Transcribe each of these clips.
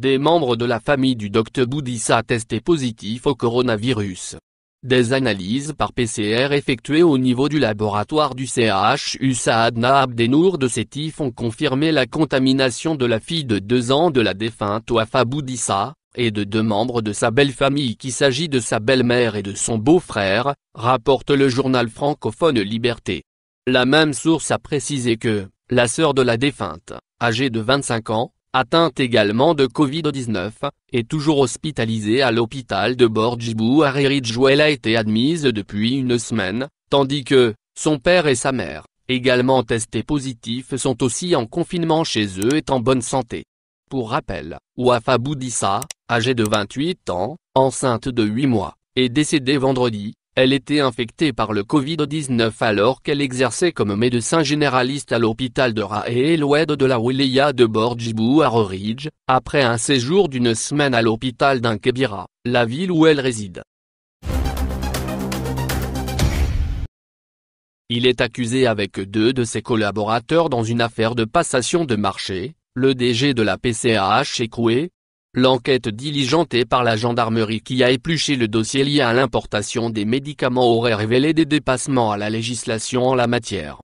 des membres de la famille du Dr Boudissa testés positifs au coronavirus. Des analyses par PCR effectuées au niveau du laboratoire du CHU Saadna Abdenour de Sétif ont confirmé la contamination de la fille de 2 ans de la défunte Wafa Boudissa, et de 2 membres de sa belle famille qu'il s'agit de sa belle-mère et de son beau-frère, rapporte le journal francophone Liberté. La même source a précisé que, la sœur de la défunte, âgée de 25 ans, atteinte également de Covid-19, est toujours hospitalisée à l'hôpital de Borjibou à Ridge où elle a été admise depuis une semaine, tandis que, son père et sa mère, également testés positifs sont aussi en confinement chez eux et en bonne santé. Pour rappel, Wafa Boudissa, âgée de 28 ans, enceinte de 8 mois, est décédée vendredi. Elle était infectée par le Covid-19 alors qu'elle exerçait comme médecin généraliste à l'hôpital de Raed Oued de la wilaya de Borjibou à Ridge, après un séjour d'une semaine à l'hôpital d'Inkebira, la ville où elle réside. Il est accusé avec 2 de ses collaborateurs dans une affaire de passation de marché, le DG de la PCH écroué. L'enquête diligentée par la gendarmerie qui a épluché le dossier lié à l'importation des médicaments aurait révélé des dépassements à la législation en la matière.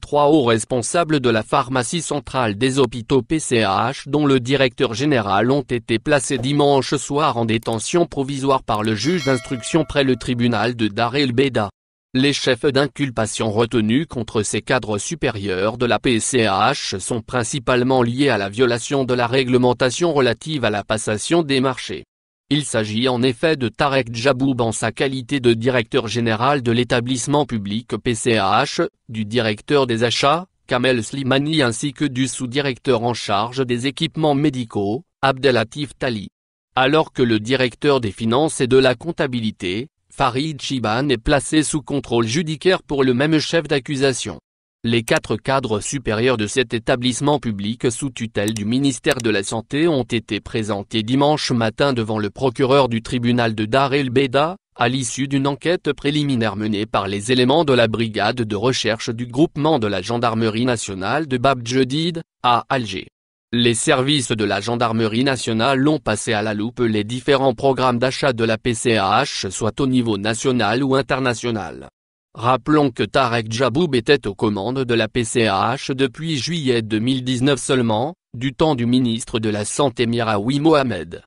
3 hauts responsables de la pharmacie centrale des hôpitaux PCH dont le directeur général ont été placés dimanche soir en détention provisoire par le juge d'instruction près le tribunal de Dar el Beida. Les chefs d'inculpation retenus contre ces cadres supérieurs de la PCH sont principalement liés à la violation de la réglementation relative à la passation des marchés. Il s'agit en effet de Tarek Djaboub en sa qualité de directeur général de l'établissement public PCH, du directeur des achats, Kamel Slimani ainsi que du sous-directeur en charge des équipements médicaux, Abdelatif Tali. Alors que le directeur des finances et de la comptabilité, Farid Chiban est placé sous contrôle judiciaire pour le même chef d'accusation. Les 4 cadres supérieurs de cet établissement public sous tutelle du ministère de la Santé ont été présentés dimanche matin devant le procureur du tribunal de Dar el Beida, à l'issue d'une enquête préliminaire menée par les éléments de la brigade de recherche du groupement de la gendarmerie nationale de Bab Jedid, à Alger. Les services de la gendarmerie nationale ont passé à la loupe les différents programmes d'achat de la PCH soit au niveau national ou international. Rappelons que Tarek Djaboub était aux commandes de la PCH depuis juillet 2019 seulement, du temps du ministre de la Santé Miraoui Mohamed.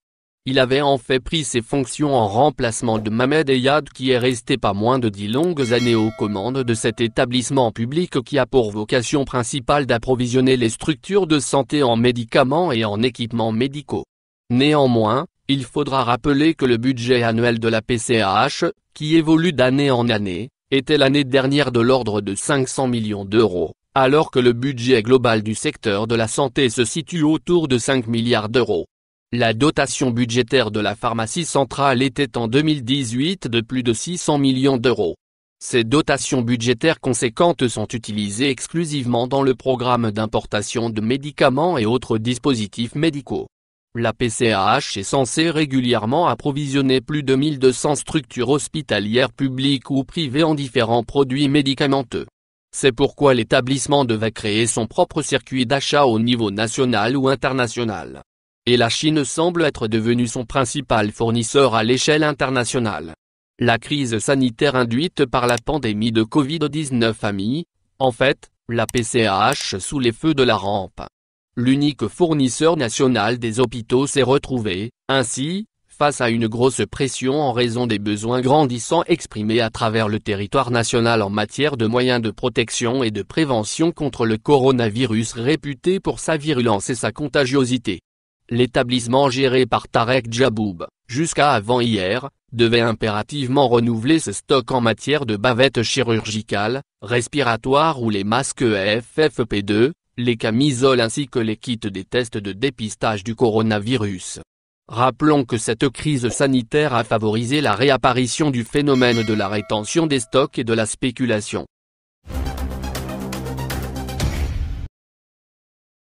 Il avait en fait pris ses fonctions en remplacement de Mohamed Eyad qui est resté pas moins de 10 longues années aux commandes de cet établissement public qui a pour vocation principale d'approvisionner les structures de santé en médicaments et en équipements médicaux. Néanmoins, il faudra rappeler que le budget annuel de la PCH, qui évolue d'année en année, était l'année dernière de l'ordre de 500 millions d'euros, alors que le budget global du secteur de la santé se situe autour de 5 milliards d'euros. La dotation budgétaire de la pharmacie centrale était en 2018 de plus de 600 millions d'euros. Ces dotations budgétaires conséquentes sont utilisées exclusivement dans le programme d'importation de médicaments et autres dispositifs médicaux. La PCH est censée régulièrement approvisionner plus de 1200 structures hospitalières publiques ou privées en différents produits médicamenteux. C'est pourquoi l'établissement devait créer son propre circuit d'achat au niveau national ou international. Et la Chine semble être devenue son principal fournisseur à l'échelle internationale. La crise sanitaire induite par la pandémie de Covid-19 a mis, en fait, la PCH sous les feux de la rampe. L'unique fournisseur national des hôpitaux s'est retrouvé, ainsi, face à une grosse pression en raison des besoins grandissants exprimés à travers le territoire national en matière de moyens de protection et de prévention contre le coronavirus réputé pour sa virulence et sa contagiosité. L'établissement géré par Tarek Djaboub, jusqu'à avant-hier, devait impérativement renouveler ses stocks en matière de bavettes chirurgicales, respiratoires ou les masques FFP2, les camisoles ainsi que les kits des tests de dépistage du coronavirus. Rappelons que cette crise sanitaire a favorisé la réapparition du phénomène de la rétention des stocks et de la spéculation.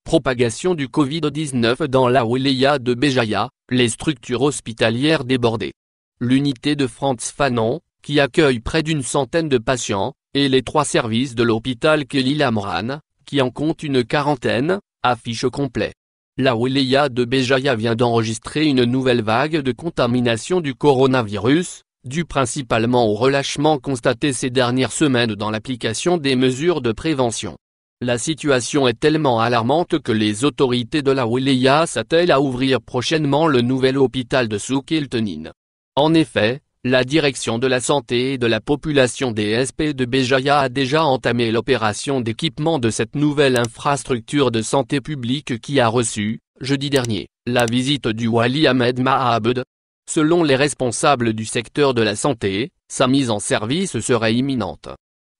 Propagation du Covid-19 dans la wilaya de Béjaïa, les structures hospitalières débordées. L'unité de Frantz Fanon, qui accueille près d'une centaine de patients, et les 3 services de l'hôpital Khalil Amran, qui en compte une quarantaine, affichent complet. La wilaya de Béjaïa vient d'enregistrer une nouvelle vague de contamination du coronavirus, due principalement au relâchement constaté ces dernières semaines dans l'application des mesures de prévention. La situation est tellement alarmante que les autorités de la wilaya s'attellent à ouvrir prochainement le nouvel hôpital de Souk El Tenin. En effet, la direction de la santé et de la population DSP de Béjaïa a déjà entamé l'opération d'équipement de cette nouvelle infrastructure de santé publique qui a reçu, jeudi dernier, la visite du Wali Ahmed Mahabed. Selon les responsables du secteur de la santé, sa mise en service serait imminente.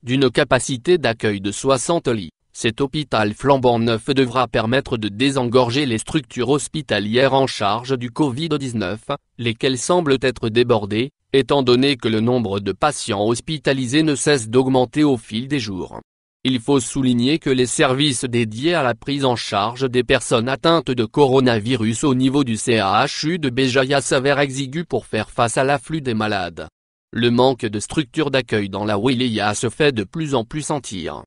D'une capacité d'accueil de 60 lits, cet hôpital flambant neuf devra permettre de désengorger les structures hospitalières en charge du Covid-19, lesquelles semblent être débordées, étant donné que le nombre de patients hospitalisés ne cesse d'augmenter au fil des jours. Il faut souligner que les services dédiés à la prise en charge des personnes atteintes de coronavirus au niveau du CHU de Béjaïa s'avèrent exigus pour faire face à l'afflux des malades. Le manque de structures d'accueil dans la wilaya se fait de plus en plus sentir.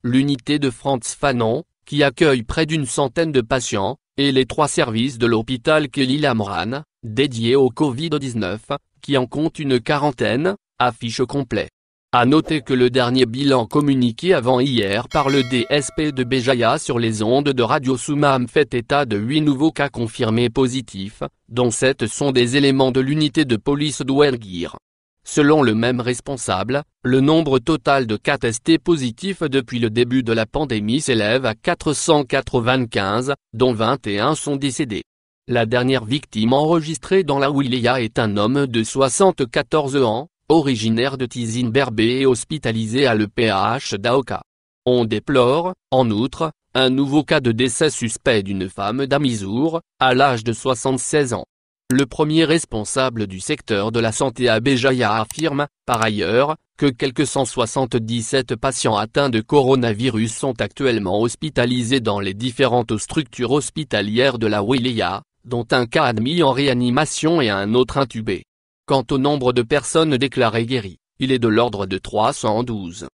L'unité de Frantz Fanon, qui accueille près d'une centaine de patients, et les 3 services de l'hôpital Khalil Amran, dédiés au Covid-19, qui en compte une quarantaine, affichent complet. À noter que le dernier bilan communiqué avant-hier par le DSP de Béjaïa sur les ondes de Radio Soumam fait état de 8 nouveaux cas confirmés positifs, dont 7 sont des éléments de l'unité de police d'Ouerguir. Selon le même responsable, le nombre total de cas testés positifs depuis le début de la pandémie s'élève à 495, dont 21 sont décédés. La dernière victime enregistrée dans la wilaya est un homme de 74 ans, originaire de Tizine Berbé et hospitalisé à l'EPH d'Aoka. On déplore, en outre, un nouveau cas de décès suspect d'une femme d'Amizour, à l'âge de 76 ans. Le premier responsable du secteur de la santé à Béjaïa affirme, par ailleurs, que quelques 177 patients atteints de coronavirus sont actuellement hospitalisés dans les différentes structures hospitalières de la wilaya, dont un cas admis en réanimation et un autre intubé. Quant au nombre de personnes déclarées guéries, il est de l'ordre de 312.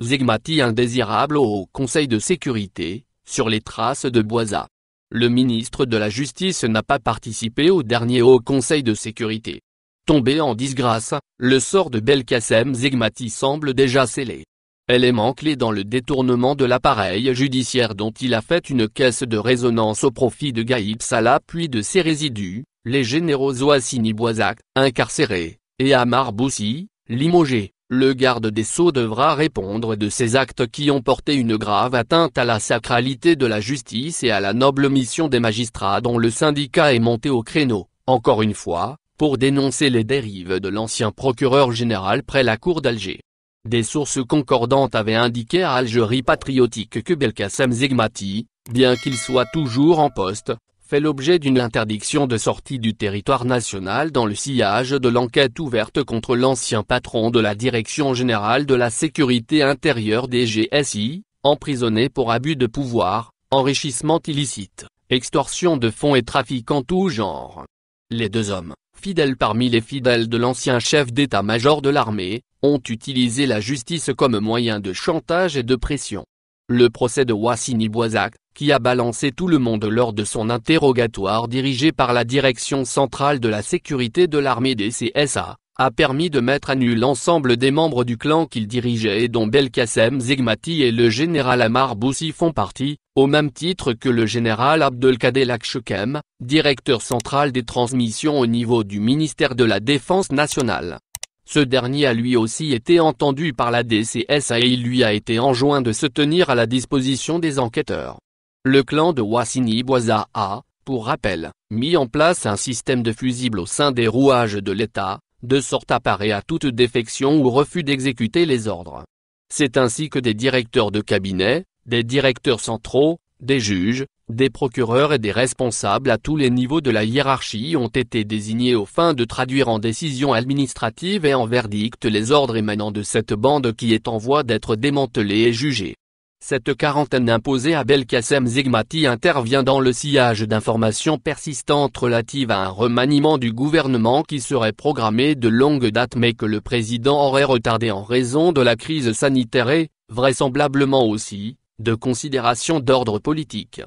Zegmati indésirable au Conseil de sécurité, sur les traces de Bouaza. Le ministre de la Justice n'a pas participé au dernier Haut Conseil de sécurité. Tombé en disgrâce, le sort de Belkacem Zegmati semble déjà scellé. Élément clé dans le détournement de l'appareil judiciaire dont il a fait une caisse de résonance au profit de Gaïb Salah puis de ses résidus, les généraux Ouassini Bouazak, incarcérés, et Amar Boussi, limogé. Le garde des Sceaux devra répondre de ces actes qui ont porté une grave atteinte à la sacralité de la justice et à la noble mission des magistrats dont le syndicat est monté au créneau, encore une fois, pour dénoncer les dérives de l'ancien procureur général près la cour d'Alger. Des sources concordantes avaient indiqué à Algérie Patriotique que Belkacem Zegmati, bien qu'il soit toujours en poste, fait l'objet d'une interdiction de sortie du territoire national dans le sillage de l'enquête ouverte contre l'ancien patron de la Direction générale de la sécurité intérieure des GSI, emprisonné pour abus de pouvoir, enrichissement illicite, extorsion de fonds et trafic en tout genre. Les 2 hommes, fidèles parmi les fidèles de l'ancien chef d'état-major de l'armée, ont utilisé la justice comme moyen de chantage et de pression. Le procès de Ouassini Bouazak, qui a balancé tout le monde lors de son interrogatoire dirigé par la Direction centrale de la sécurité de l'armée des CSA, a permis de mettre à nu l'ensemble des membres du clan qu'il dirigeait et dont Belkacem Zegmati et le général Amar Boussi font partie, au même titre que le général Abdelkader Lakshekem, directeur central des transmissions au niveau du ministère de la Défense nationale. Ce dernier a lui aussi été entendu par la DCSA et il lui a été enjoint de se tenir à la disposition des enquêteurs. Le clan de Ouassini Bouaza a, pour rappel, mis en place un système de fusibles au sein des rouages de l'État, de sorte à parer à toute défection ou refus d'exécuter les ordres. C'est ainsi que des directeurs de cabinet, des directeurs centraux, des juges, des procureurs et des responsables à tous les niveaux de la hiérarchie ont été désignés aux fins de traduire en décisions administratives et en verdicts les ordres émanant de cette bande qui est en voie d'être démantelée et jugée. Cette quarantaine imposée à Belkacem Zegmati intervient dans le sillage d'informations persistantes relatives à un remaniement du gouvernement qui serait programmé de longue date mais que le président aurait retardé en raison de la crise sanitaire et, vraisemblablement aussi, de considérations d'ordre politique.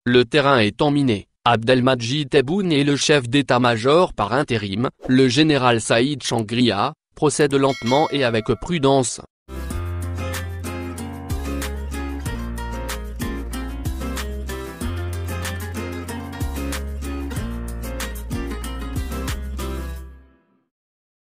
Le terrain étant miné, Abdelmadjid Tebboune et le chef d'état-major par intérim, le général Saïd Changria, procèdent lentement et avec prudence.